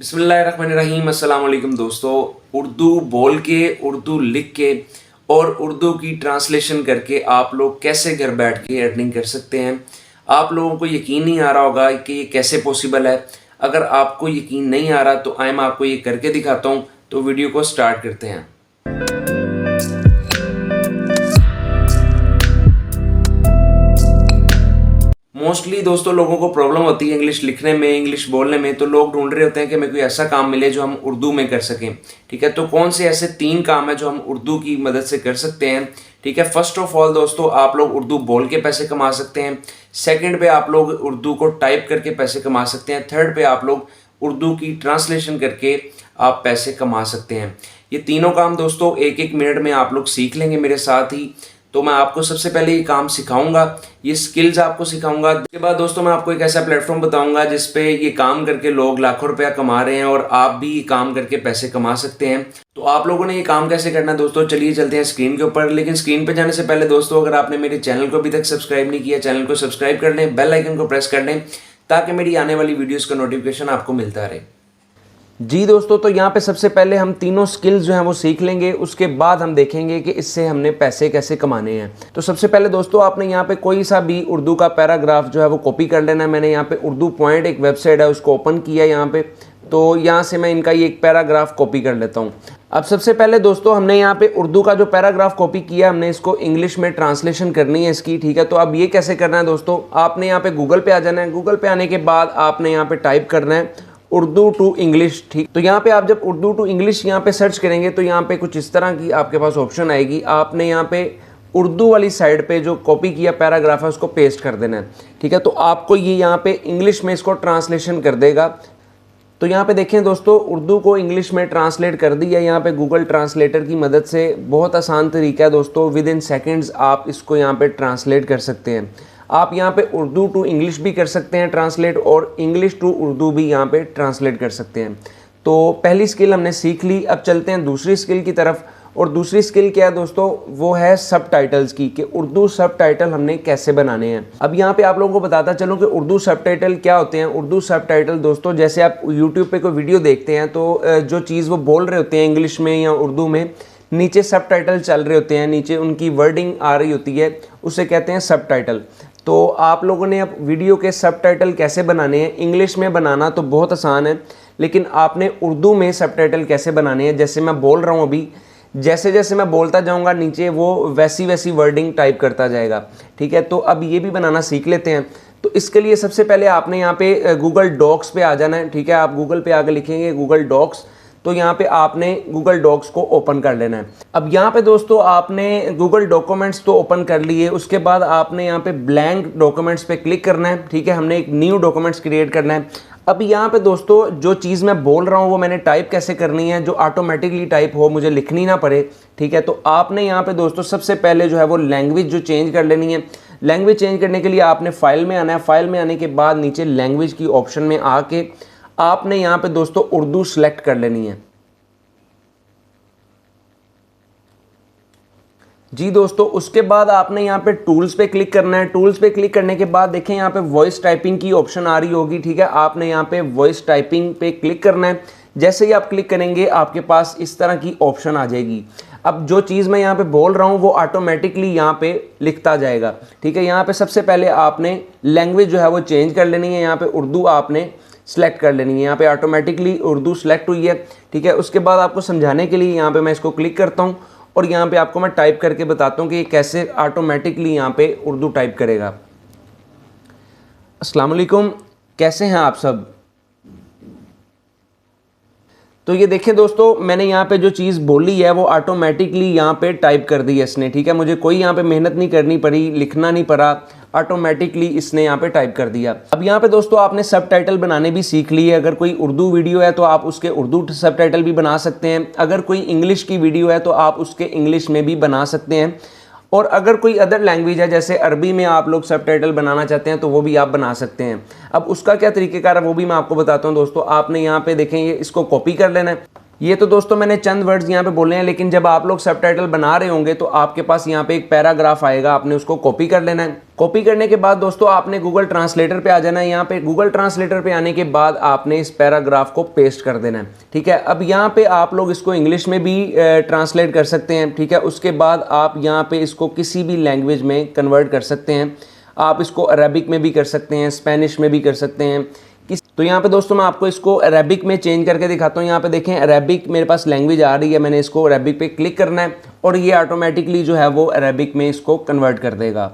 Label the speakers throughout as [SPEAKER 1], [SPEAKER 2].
[SPEAKER 1] बिस्मिल्लाहिर्रहमानिर्रहीम। अस्सलाम वालेकुम दोस्तों। उर्दू बोल के, उर्दू लिख के और उर्दू की ट्रांसलेशन करके आप लोग कैसे घर बैठ के अर्निंग कर सकते हैं। आप लोगों को यकीन नहीं आ रहा होगा कि ये कैसे पॉसिबल है। अगर आपको यकीन नहीं आ रहा तो मैं आपको ये करके दिखाता हूँ। तो वीडियो को स्टार्ट करते हैं। मोस्टली दोस्तों लोगों को प्रॉब्लम होती है इंग्लिश लिखने में, इंग्लिश बोलने में। तो लोग ढूंढ रहे होते हैं कि हमें कोई ऐसा काम मिले जो हम उर्दू में कर सकें। ठीक है, तो कौन से ऐसे 3 काम है जो हम उर्दू की मदद से कर सकते हैं। ठीक है, फर्स्ट ऑफ ऑल दोस्तों आप लोग उर्दू बोल के पैसे कमा सकते हैं। सेकंड पे आप लोग उर्दू को टाइप करके पैसे कमा सकते हैं। थर्ड पे आप लोग उर्दू की ट्रांसलेशन करके आप पैसे कमा सकते हैं। ये तीनों काम दोस्तों 1-1 मिनट में आप लोग सीख लेंगे मेरे साथ ही। तो मैं आपको सबसे पहले ये काम सिखाऊंगा, ये स्किल्स आपको सिखाऊंगा। उसके बाद दोस्तों मैं आपको एक ऐसा प्लेटफॉर्म बताऊंगा जिस पे ये काम करके लोग लाखों रुपया कमा रहे हैं और आप भी ये काम करके पैसे कमा सकते हैं। तो आप लोगों ने ये काम कैसे करना है दोस्तों, चलिए चलते हैं स्क्रीन के ऊपर। लेकिन स्क्रीन पे जाने से पहले दोस्तों अगर आपने मेरे चैनल को अभी तक सब्सक्राइब नहीं किया, चैनल को सब्सक्राइब कर लें, बेल आइकन को प्रेस कर लें ताकि मेरी आने वाली वीडियोज़ का नोटिफिकेशन आपको मिलता रहे। जी दोस्तों, तो यहाँ पे सबसे पहले हम तीनों स्किल्स जो हैं वो सीख लेंगे। उसके बाद हम देखेंगे कि इससे हमने पैसे कैसे कमाने हैं। तो सबसे पहले दोस्तों आपने यहाँ पे कोई सा भी उर्दू का पैराग्राफ जो है वो कॉपी कर लेना है। मैंने यहाँ पे उर्दू पॉइंट एक वेबसाइट है उसको ओपन किया यहाँ पे। तो यहाँ से मैं इनका ये एक पैराग्राफ कॉपी कर लेता हूँ। अब सबसे पहले दोस्तों हमने यहाँ पे उर्दू का जो पैराग्राफ कॉपी किया हमने इसको इंग्लिश में ट्रांसलेशन करनी है इसकी। ठीक है, तो अब ये कैसे करना है दोस्तों, आपने यहाँ पे गूगल पे आ जाना है। गूगल पे आने के बाद आपने यहाँ पे टाइप करना है उर्दू टू इंग्लिश। ठीक, तो यहाँ पे आप जब उर्दू टू इंग्लिश यहाँ पे सर्च करेंगे तो यहाँ पे कुछ इस तरह की आपके पास ऑप्शन आएगी। आपने यहाँ पे उर्दू वाली साइड पे जो कॉपी किया पैराग्राफ है उसको पेस्ट कर देना है। ठीक है, तो आपको ये यहाँ पे इंग्लिश में इसको ट्रांसलेशन कर देगा। तो यहाँ पे देखें दोस्तों उर्दू को इंग्लिश में ट्रांसलेट कर दिया यहाँ पे गूगल ट्रांसलेटर की मदद से। बहुत आसान तरीका है दोस्तों, विद इन सेकेंड्स आप इसको यहाँ पे ट्रांसलेट कर सकते हैं। आप यहाँ पे उर्दू टू इंग्लिश भी कर सकते हैं ट्रांसलेट और इंग्लिश टू उर्दू भी यहाँ पे ट्रांसलेट कर सकते हैं। तो पहली स्किल हमने सीख ली। अब चलते हैं दूसरी स्किल की तरफ। और दूसरी स्किल क्या है दोस्तों, वो है सबटाइटल्स की, कि उर्दू सबटाइटल हमने कैसे बनाने हैं। अब यहाँ पे आप लोगों को बताता चलूँ कि उर्दू सबटाइटल क्या होते हैं। उर्दू सबटाइटल दोस्तों जैसे आप यूट्यूब पे कोई वीडियो देखते हैं तो जो चीज़ वो बोल रहे होते हैं इंग्लिश में या उर्दू में, नीचे सबटाइटल चल रहे होते हैं, नीचे उनकी वर्डिंग आ रही होती है, उसे कहते हैं सबटाइटल। तो आप लोगों ने अब वीडियो के सबटाइटल कैसे बनाने हैं। इंग्लिश में बनाना तो बहुत आसान है, लेकिन आपने उर्दू में सबटाइटल कैसे बनाने हैं। जैसे मैं बोल रहा हूँ अभी, जैसे जैसे मैं बोलता जाऊँगा नीचे वो वैसी वैसी वर्डिंग टाइप करता जाएगा। ठीक है, तो अब ये भी बनाना सीख लेते हैं। तो इसके लिए सबसे पहले आपने यहाँ पे गूगल डॉक्स पे आ जाना है। ठीक है, आप गूगल पे आके लिखेंगे गूगल डॉक्स, तो यहाँ पे आपने गूगल डॉक्स को ओपन कर लेना है। अब यहाँ पे दोस्तों आपने गूगल डॉक्यूमेंट्स तो ओपन कर लिए, उसके बाद आपने यहाँ पे ब्लैंक डॉक्यूमेंट्स पे क्लिक करना है। ठीक है, हमने एक न्यू डॉक्यूमेंट्स क्रिएट करना है। अब यहाँ पे दोस्तों जो चीज़ मैं बोल रहा हूँ वो मैंने टाइप कैसे करनी है जो ऑटोमेटिकली टाइप हो, मुझे लिखनी ना पड़े। ठीक है, तो आपने यहाँ पे दोस्तों सबसे पहले जो है वो लैंग्वेज जो चेंज कर लेनी है। लैंग्वेज चेंज करने के लिए आपने फाइल में आना है। फाइल में आने के बाद नीचे लैंग्वेज की ऑप्शन में आके आपने यहाँ पे दोस्तों उर्दू सेलेक्ट कर लेनी है। जी दोस्तों, उसके बाद आपने यहाँ पे टूल्स पे क्लिक करना है। टूल्स पे क्लिक करने के बाद देखें यहाँ पे वॉइस टाइपिंग की ऑप्शन आ रही होगी। ठीक है, आपने यहाँ पे वॉइस टाइपिंग पे क्लिक करना है। जैसे ही आप क्लिक करेंगे आपके पास इस तरह की ऑप्शन आ जाएगी। अब जो चीज़ मैं यहाँ पे बोल रहा हूँ वो ऑटोमेटिकली यहाँ पे लिखता जाएगा। ठीक है, यहाँ पे सबसे पहले आपने लैंग्वेज जो है वो चेंज कर लेनी है। यहाँ पे उर्दू आपने सेलेक्ट कर लेनी है। यहाँ पे ऑटोमेटिकली उर्दू सेलेक्ट हुई है। ठीक है, उसके बाद आपको समझाने के लिए यहाँ पे मैं इसको क्लिक करता हूँ और यहाँ पे आपको मैं टाइप करके बताता हूँ कि ये कैसे ऑटोमेटिकली यहाँ पे उर्दू टाइप करेगा। अस्सलाम वालेकुम, कैसे हैं आप सब। तो ये देखें दोस्तों मैंने यहाँ पे जो चीज़ बोली है वो ऑटोमेटिकली यहाँ पे टाइप कर दी है इसने। ठीक है, मुझे कोई यहाँ पे मेहनत नहीं करनी पड़ी, लिखना नहीं पड़ा, ऑटोमेटिकली इसने यहाँ पे टाइप कर दिया। अब यहाँ पे दोस्तों आपने सबटाइटल बनाने भी सीख लिए। अगर कोई उर्दू वीडियो है तो आप उसके उर्दू सबटाइटल भी बना सकते हैं। अगर कोई इंग्लिश की वीडियो है तो आप उसके इंग्लिश में भी बना सकते हैं। और अगर कोई अदर लैंग्वेज है जैसे अरबी में आप लोग सबटाइटल बनाना चाहते हैं तो वो भी आप बना सकते हैं। अब उसका क्या तरीक़ेकार है वो भी मैं आपको बताता हूँ दोस्तों। आपने यहाँ पे देखें ये इसको कॉपी कर लेना है। ये तो दोस्तों मैंने चंद वर्ड्स यहाँ पे बोले हैं, लेकिन जब आप लोग सबटाइटल बना रहे होंगे तो आपके पास यहाँ पे एक पैराग्राफ आएगा, आपने उसको कॉपी कर लेना है। कॉपी करने के बाद दोस्तों आपने गूगल ट्रांसलेटर पे आ जाना है। यहाँ पे गूगल ट्रांसलेटर पे आने के बाद आपने इस पैराग्राफ को पेस्ट कर देना है, ठीक है। अब यहाँ पे आप लोग इसको इंग्लिश में भी ट्रांसलेट कर सकते हैं, ठीक है। उसके बाद आप यहाँ पे इसको किसी भी लैंग्वेज में कन्वर्ट कर सकते हैं। आप इसको अरबिक में भी कर सकते हैं, स्पेनिश में भी कर सकते हैं। तो यहाँ पे दोस्तों मैं आपको इसको अरबिक में चेंज करके दिखाता हूँ। यहाँ पे देखें अरबिक मेरे पास लैंग्वेज आ रही है, मैंने इसको अरबिक पे क्लिक करना है और ये ऑटोमेटिकली जो है वो अरबिक में इसको कन्वर्ट कर देगा।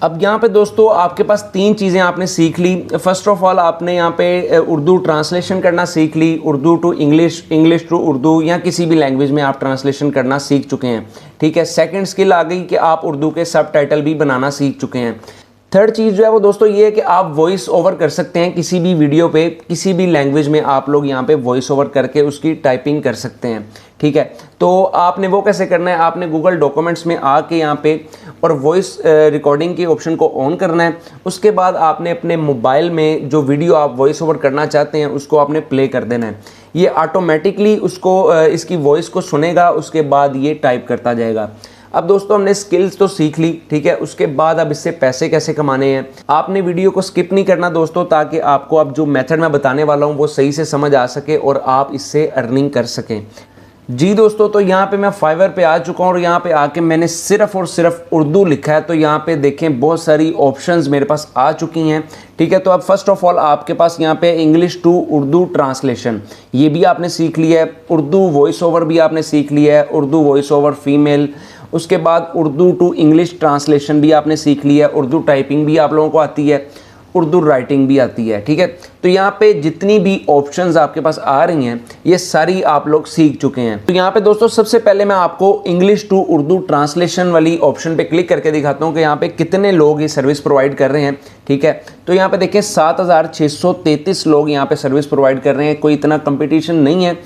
[SPEAKER 1] अब यहाँ पे दोस्तों आपके पास तीन चीज़ें आपने सीख ली। फर्स्ट ऑफ ऑल आपने यहाँ पे उर्दू ट्रांसलेशन करना सीख ली, Urdu to English, English to Urdu, या किसी भी लैंग्वेज में आप ट्रांसलेशन करना सीख चुके हैं, ठीक है। सेकंड स्किल आ गई कि आप उर्दू के सबटाइटल भी बनाना सीख चुके हैं। थर्ड चीज़ जो है वो दोस्तों ये है कि आप वॉइस ओवर कर सकते हैं किसी भी वीडियो पे, किसी भी लैंग्वेज में आप लोग यहाँ पे वॉइस ओवर करके उसकी टाइपिंग कर सकते हैं, ठीक है। तो आपने वो कैसे करना है, आपने गूगल डॉक्यूमेंट्स में आके यहाँ पे और वॉइस रिकॉर्डिंग के ऑप्शन को ऑन करना है। उसके बाद आपने अपने मोबाइल में जो वीडियो आप वॉइस ओवर करना चाहते हैं उसको आपने प्ले कर देना है। ये ऑटोमेटिकली उसको इसकी वॉइस को सुनेगा, उसके बाद ये टाइप करता जाएगा। अब दोस्तों हमने स्किल्स तो सीख ली, ठीक है। उसके बाद अब इससे पैसे कैसे कमाने हैं, आपने वीडियो को स्किप नहीं करना दोस्तों, ताकि आपको अब जो मेथड मैं बताने वाला हूँ वो सही से समझ आ सके और आप इससे अर्निंग कर सकें। जी दोस्तों, तो यहाँ पे मैं फाइवर पे आ चुका हूँ और यहाँ पे आके मैंने सिर्फ और सिर्फ उर्दू लिखा है। तो यहाँ पे देखें बहुत सारी ऑप्शंस मेरे पास आ चुकी हैं, ठीक है। तो अब फर्स्ट ऑफ ऑल आपके पास यहाँ पे इंग्लिश टू उर्दू ट्रांसलेशन ये भी आपने सीख लिया है, उर्दू वॉइस ओवर भी आपने सीख लिया है, उर्दू वॉइस ओवर फीमेल। उसके बाद उर्दू टू इंग्लिश ट्रांसलेशन भी आपने सीख लिया है, उर्दू टाइपिंग भी आप लोगों को आती है, उर्दू राइटिंग भी आती है, ठीक है। तो यहाँ पे जितनी भी ऑप्शंस आपके पास आ रही हैं ये सारी आप लोग सीख चुके हैं। तो यहाँ पे दोस्तों सबसे पहले मैं आपको इंग्लिश टू उर्दू ट्रांसलेशन वाली ऑप्शन पे क्लिक करके दिखाता हूँ कि यहाँ पे कितने लोग ये सर्विस प्रोवाइड कर रहे हैं, ठीक है। तो यहाँ पे देखें 7633 लोग यहाँ पे सर्विस प्रोवाइड कर रहे हैं। कोई इतना कंपटीशन नहीं है,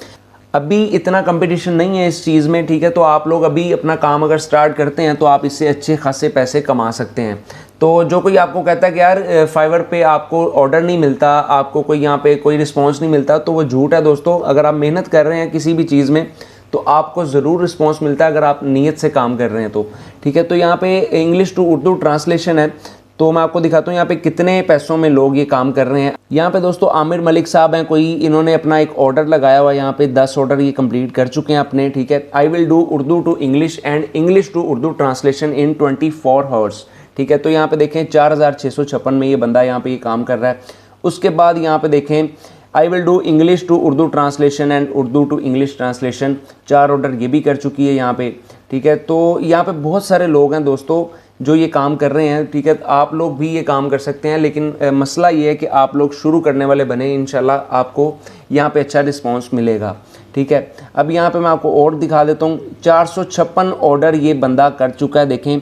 [SPEAKER 1] अभी इतना कंपटीशन नहीं है इस चीज़ में, ठीक है। तो आप लोग अभी अपना काम अगर स्टार्ट करते हैं तो आप इससे अच्छे खासे पैसे कमा सकते हैं। तो जो कोई आपको कहता है कि यार फाइवर पे आपको ऑर्डर नहीं मिलता, आपको कोई यहाँ पे कोई रिस्पांस नहीं मिलता, तो वो झूठ है दोस्तों। अगर आप मेहनत कर रहे हैं किसी भी चीज़ में तो आपको ज़रूर रिस्पांस मिलता है, अगर आप नीयत से काम कर रहे हैं तो, ठीक है। तो यहाँ पे इंग्लिश टू उर्दू ट्रांसलेशन है, तो मैं आपको दिखाता हूँ यहाँ पे कितने पैसों में लोग ये काम कर रहे हैं। यहाँ पे दोस्तों आमिर मलिक साहब हैं कोई, इन्होंने अपना एक ऑर्डर लगाया हुआ है, यहाँ पे 10 ऑर्डर ये कंप्लीट कर चुके हैं अपने, ठीक है। I will do Urdu to English and English to Urdu translation in 24 hours, ठीक है। तो यहाँ पे देखें 4656 में ये बंदा यहाँ पे ये काम कर रहा है। उसके बाद यहाँ पे देखें I will do English to Urdu translation and Urdu to English translation, 4 order ये भी कर चुकी है यहाँ पे, ठीक है। तो यहाँ पे बहुत सारे लोग हैं दोस्तों जो ये काम कर रहे हैं, ठीक है। आप लोग भी ये काम कर सकते हैं, लेकिन मसला ये है कि आप लोग शुरू करने वाले बने, इंशाल्लाह आपको यहाँ पे अच्छा रिस्पांस मिलेगा, ठीक है। अब यहाँ पे मैं आपको और दिखा देता हूँ, 456 ऑर्डर ये बंदा कर चुका है। देखें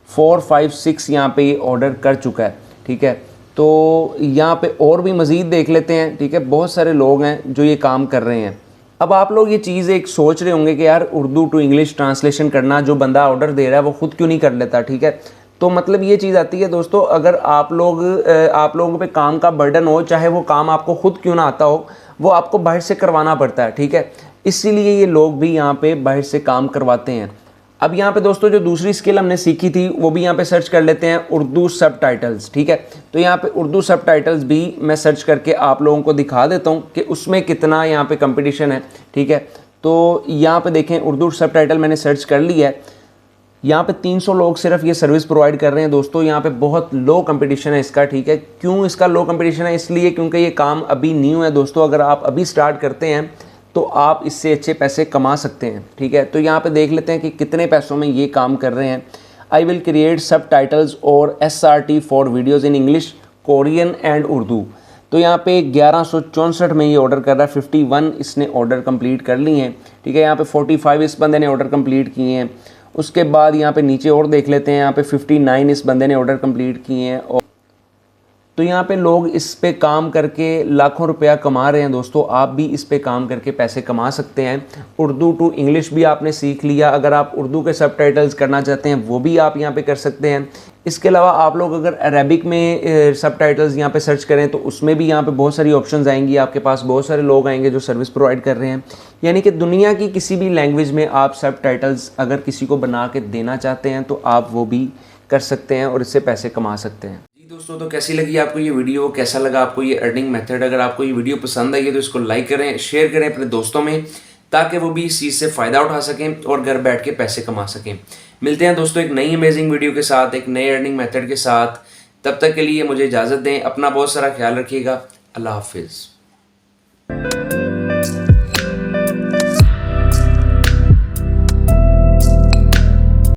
[SPEAKER 1] 456 यहाँ पे ये ऑर्डर कर चुका है, ठीक है। तो यहाँ पे और भी मज़ीद देख लेते हैं, ठीक है। बहुत सारे लोग हैं जो ये काम कर रहे हैं। अब आप लोग ये चीज़ एक सोच रहे होंगे कि यार उर्दू टू इंग्लिश ट्रांसलेशन करना जो बंदा ऑर्डर दे रहा है वो खुद क्यों नहीं कर लेता, ठीक है। तो मतलब ये चीज़ आती है दोस्तों, अगर आप लोगों पे काम का बर्डन हो, चाहे वो काम आपको खुद क्यों ना आता हो, वो आपको बाहर से करवाना पड़ता है, ठीक है। इसीलिए ये लोग भी यहाँ पे बाहर से काम करवाते हैं। अब यहाँ पे दोस्तों जो दूसरी स्किल हमने सीखी थी वो भी यहाँ पे सर्च कर लेते हैं, उर्दू सबटाइटल्स, ठीक है। तो यहाँ पे उर्दू सबटाइटल्स भी मैं सर्च करके आप लोगों को दिखा देता हूँ कि उसमें कितना यहाँ पे कंपटीशन है, ठीक है। तो यहाँ पे देखें उर्दू सबटाइटल मैंने सर्च कर लिया है, यहाँ पे 300 लोग सिर्फ ये सर्विस प्रोवाइड कर रहे हैं दोस्तों। यहाँ पे बहुत लो कंपटीशन है इसका, ठीक है। क्यों इसका लो कंपटीशन है, इसलिए क्योंकि ये काम अभी न्यू है दोस्तों। अगर आप अभी स्टार्ट करते हैं तो आप इससे अच्छे पैसे कमा सकते हैं, ठीक है। तो यहाँ पे देख लेते हैं कि कितने पैसों में ये काम कर रहे हैं। आई विल क्रिएट सब टाइटल्स और SRT for videos in English, Korean and Urdu. तो यहाँ पे 1164 में ये ऑर्डर कर रहा है, 51 इसने ऑर्डर कंप्लीट कर लिए हैं, ठीक है। यहाँ पे 45 इस बंदे ने ऑर्डर कंप्लीट किए हैं। उसके बाद यहाँ पे नीचे और देख लेते हैं, यहाँ पे 59 इस बंदे ने ऑर्डर कंप्लीट किए हैं। और तो यहाँ पे लोग इस पे काम करके लाखों रुपया कमा रहे हैं दोस्तों। आप भी इस पे काम करके पैसे कमा सकते हैं। उर्दू टू इंग्लिश भी आपने सीख लिया, अगर आप उर्दू के सबटाइटल्स करना चाहते हैं वो भी आप यहाँ पे कर सकते हैं। इसके अलावा आप लोग अगर अरेबिक में सबटाइटल्स यहाँ पे सर्च करें तो उसमें भी यहाँ पे बहुत सारी ऑप्शंस आएंगी, आपके पास बहुत सारे लोग आएंगे जो सर्विस प्रोवाइड कर रहे हैं। यानी कि दुनिया की किसी भी लैंग्वेज में आप सबटाइटल्स अगर किसी को बना के देना चाहते हैं तो आप वो भी कर सकते हैं और इससे पैसे कमा सकते हैं। जी दोस्तों, तो कैसी लगी आपको ये वीडियो, कैसा लगा आपको ये अर्निंग मेथड? अगर आपको ये वीडियो पसंद आई है तो इसको लाइक करें, शेयर करें अपने दोस्तों में, ताकि वो भी इस चीज़ से फ़ायदा उठा सकें और घर बैठ के पैसे कमा सकें। मिलते हैं दोस्तों एक नई अमेजिंग वीडियो के साथ, एक नए अर्निंग मेथड के साथ। तब तक के लिए मुझे इजाज़त दें, अपना बहुत सारा ख्याल रखिएगा। अल्लाह हाफिज़।